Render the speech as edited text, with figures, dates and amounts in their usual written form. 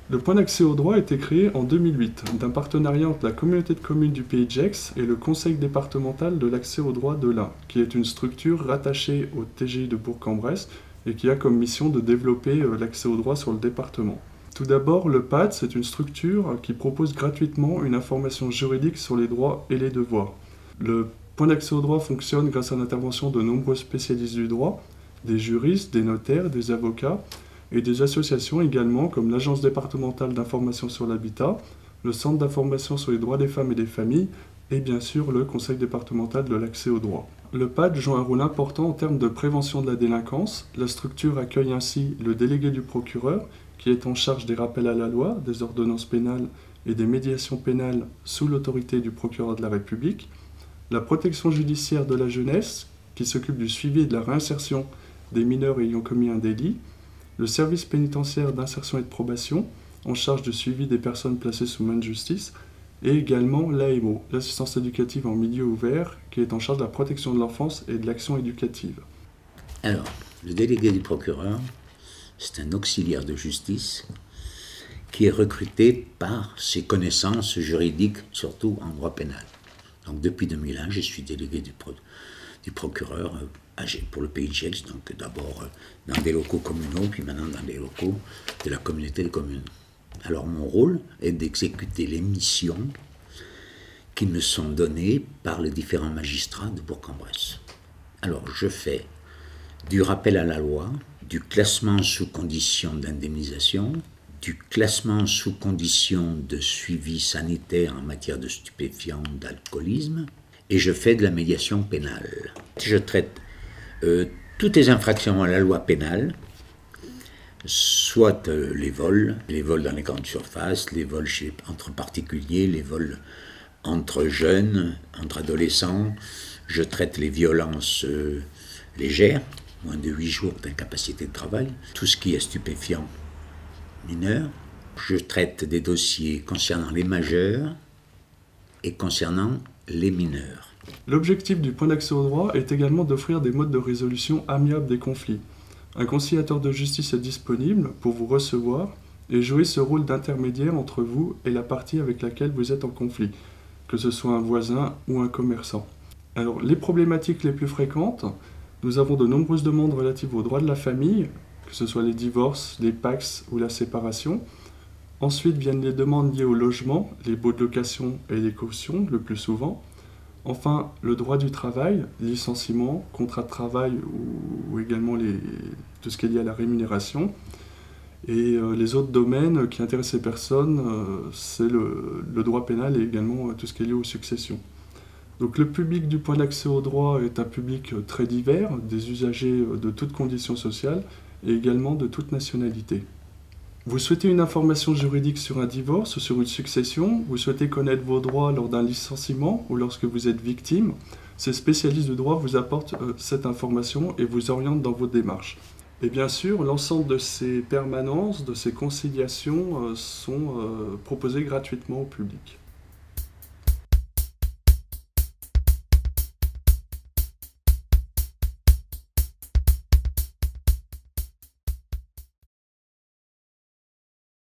Le point d'accès au droit a été créé en 2008 d'un partenariat entre la communauté de communes du Pays de Gex et le conseil départemental de l'accès au droit de l'Ain, qui est une structure rattachée au TGI de Bourg-en-Bresse et qui a comme mission de développer l'accès au droit sur le département. Tout d'abord, le PAD, c'est une structure qui propose gratuitement une information juridique sur les droits et les devoirs. Le point d'accès au droit fonctionne grâce à l'intervention de nombreux spécialistes du droit, des juristes, des notaires, des avocats, et des associations également comme l'Agence départementale d'information sur l'habitat, le Centre d'information sur les droits des femmes et des familles et bien sûr le Conseil départemental de l'accès au droit. Le PAD joue un rôle important en termes de prévention de la délinquance. La structure accueille ainsi le délégué du procureur qui est en charge des rappels à la loi, des ordonnances pénales et des médiations pénales sous l'autorité du procureur de la République, la protection judiciaire de la jeunesse qui s'occupe du suivi et de la réinsertion des mineurs ayant commis un délit, le service pénitentiaire d'insertion et de probation, en charge du suivi des personnes placées sous main de justice, et également l'AMO, l'assistance éducative en milieu ouvert, qui est en charge de la protection de l'enfance et de l'action éducative. Alors, le délégué du procureur, c'est un auxiliaire de justice qui est recruté par ses connaissances juridiques, surtout en droit pénal. Donc depuis 2001, je suis délégué du procureur pour le Pays de Gex, donc d'abord dans des locaux communaux, puis maintenant dans des locaux de la communauté de communes. Alors mon rôle est d'exécuter les missions qui me sont données par les différents magistrats de Bourg-en-Bresse. Alors je fais du rappel à la loi, du classement sous conditions d'indemnisation, du classement sous conditions de suivi sanitaire en matière de stupéfiants, d'alcoolisme, et je fais de la médiation pénale. Je traite toutes les infractions à la loi pénale, soit les vols dans les grandes surfaces, les vols entre particuliers, les vols entre jeunes, entre adolescents. Je traite les violences légères, moins de 8 jours d'incapacité de travail, tout ce qui est stupéfiant mineur. Je traite des dossiers concernant les majeurs et concernant les mineurs. L'objectif du point d'accès au droit est également d'offrir des modes de résolution amiable des conflits. Un conciliateur de justice est disponible pour vous recevoir et jouer ce rôle d'intermédiaire entre vous et la partie avec laquelle vous êtes en conflit, que ce soit un voisin ou un commerçant. Alors, les problématiques les plus fréquentes, nous avons de nombreuses demandes relatives aux droits de la famille, que ce soit les divorces, les PACS ou la séparation. Ensuite viennent les demandes liées au logement, les baux de location et les cautions, le plus souvent. Enfin, le droit du travail, licenciement, contrat de travail ou également tout ce qui est lié à la rémunération. Et les autres domaines qui intéressent ces personnes, c'est le droit pénal et également tout ce qui est lié aux successions. Donc le public du point d'accès au droit est un public très divers, des usagers de toutes conditions sociales et également de toute nationalité. Vous souhaitez une information juridique sur un divorce ou sur une succession? Vous souhaitez connaître vos droits lors d'un licenciement ou lorsque vous êtes victime? Ces spécialistes du droit vous apportent cette information et vous orientent dans vos démarches. Et bien sûr, l'ensemble de ces permanences, de ces conciliations sont proposées gratuitement au public.